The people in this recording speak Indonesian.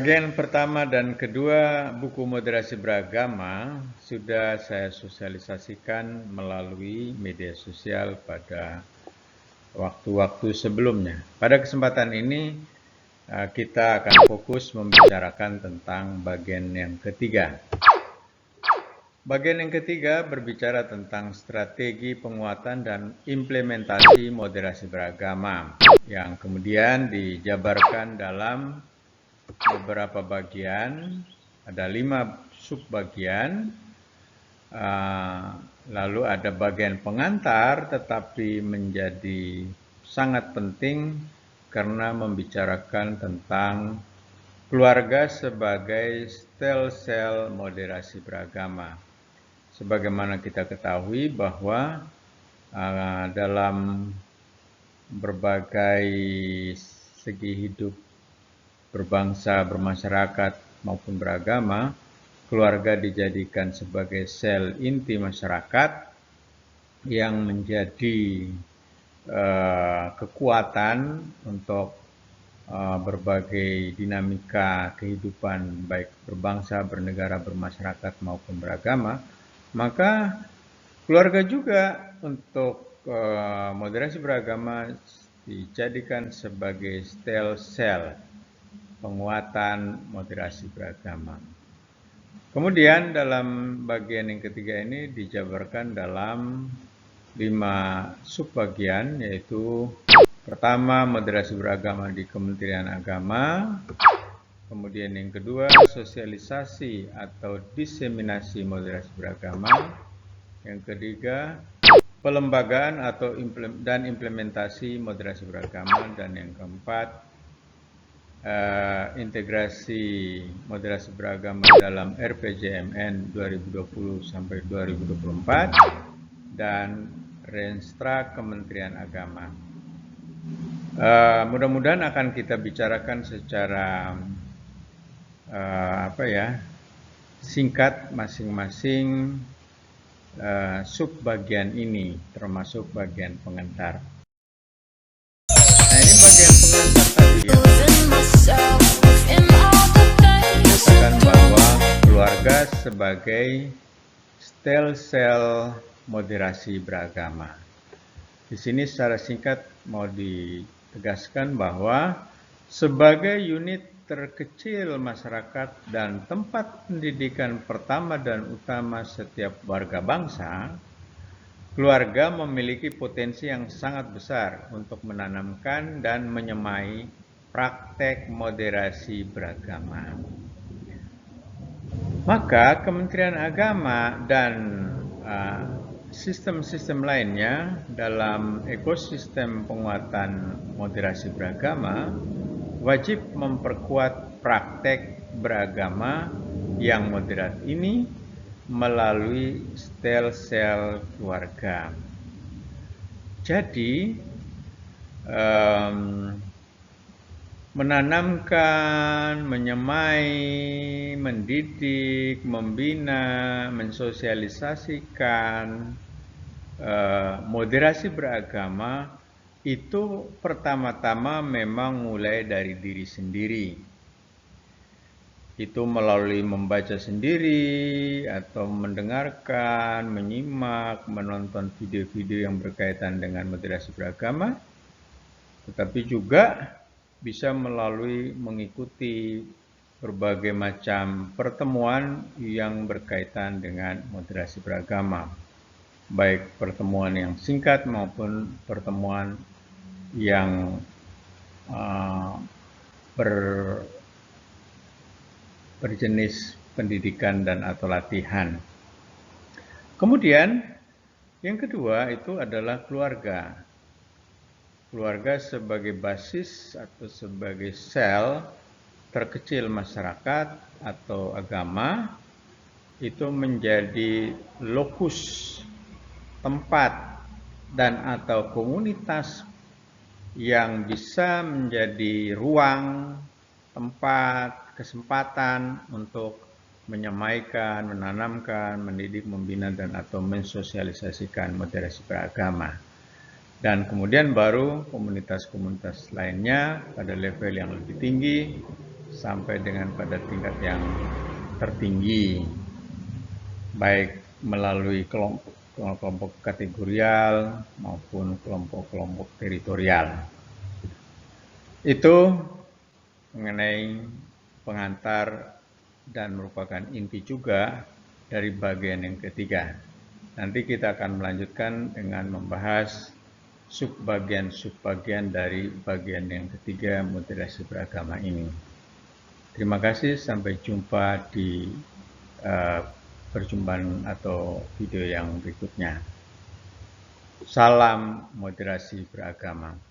Bagian pertama dan kedua buku moderasi beragama sudah saya sosialisasikan melalui media sosial pada waktu-waktu sebelumnya. Pada kesempatan ini kita akan fokus membicarakan tentang bagian yang ketiga. Bagian yang ketiga berbicara tentang strategi penguatan dan implementasi moderasi beragama yang kemudian dijabarkan dalam beberapa bagian, ada 5 subbagian, lalu ada bagian pengantar tetapi menjadi sangat penting karena membicarakan tentang keluarga sebagai sel moderasi beragama. Sebagaimana kita ketahui bahwa dalam berbagai segi hidup berbangsa, bermasyarakat maupun beragama, keluarga dijadikan sebagai sel inti masyarakat yang menjadi kekuatan untuk berbagai dinamika kehidupan baik berbangsa, bernegara, bermasyarakat maupun beragama. Maka keluarga juga untuk moderasi beragama dijadikan sebagai sel penguatan moderasi beragama. Kemudian dalam bagian yang ketiga ini dijabarkan dalam 5 subbagian, yaitu pertama moderasi beragama di Kementerian Agama, kemudian yang kedua sosialisasi atau diseminasi moderasi beragama, yang ketiga pelembagaan atau implementasi moderasi beragama, dan yang keempat integrasi moderasi beragama dalam RPJMN 2020 sampai 2024 dan Renstra Kementerian Agama. Mudah-mudahan akan kita bicarakan secara singkat masing-masing subbagian ini, termasuk bagian pengantar. Nah, ini bagian pengantar tadi ya. Menyatakan bahwa keluarga sebagai sel moderasi beragama. Di sini secara singkat mau ditegaskan bahwa sebagai unit terkecil masyarakat dan tempat pendidikan pertama dan utama setiap warga bangsa, keluarga memiliki potensi yang sangat besar untuk menanamkan dan menyemai praktek moderasi beragama. Maka Kementerian Agama dan sistem-sistem lainnya dalam ekosistem penguatan moderasi beragama wajib memperkuat praktek beragama yang moderat ini melalui sel keluarga. Jadi menanamkan, menyemai, mendidik, membina, mensosialisasikan moderasi beragama itu pertama-tama memang mulai dari diri sendiri. Itu melalui membaca sendiri atau mendengarkan, menyimak, menonton video-video yang berkaitan dengan moderasi beragama, tetapi juga bisa melalui mengikuti berbagai macam pertemuan yang berkaitan dengan moderasi beragama, baik pertemuan yang singkat maupun pertemuan yang berjenis pendidikan dan atau latihan. Kemudian yang kedua itu adalah keluarga. Keluarga sebagai basis atau sebagai sel terkecil masyarakat atau agama itu menjadi lokus, tempat dan atau komunitas yang bisa menjadi ruang, tempat, kesempatan untuk menyemaikan, menanamkan, mendidik, membina dan atau mensosialisasikan moderasi beragama. Dan kemudian baru komunitas-komunitas lainnya pada level yang lebih tinggi sampai dengan pada tingkat yang tertinggi, baik melalui kelompok kategorial maupun kelompok-kelompok teritorial. Itu mengenai pengantar dan merupakan inti juga dari bagian yang ketiga. Nanti kita akan melanjutkan dengan membahas subbagian dari bagian yang ketiga moderasi beragama ini. Terima kasih, sampai jumpa di perjumpaan atau video yang berikutnya. Salam moderasi beragama.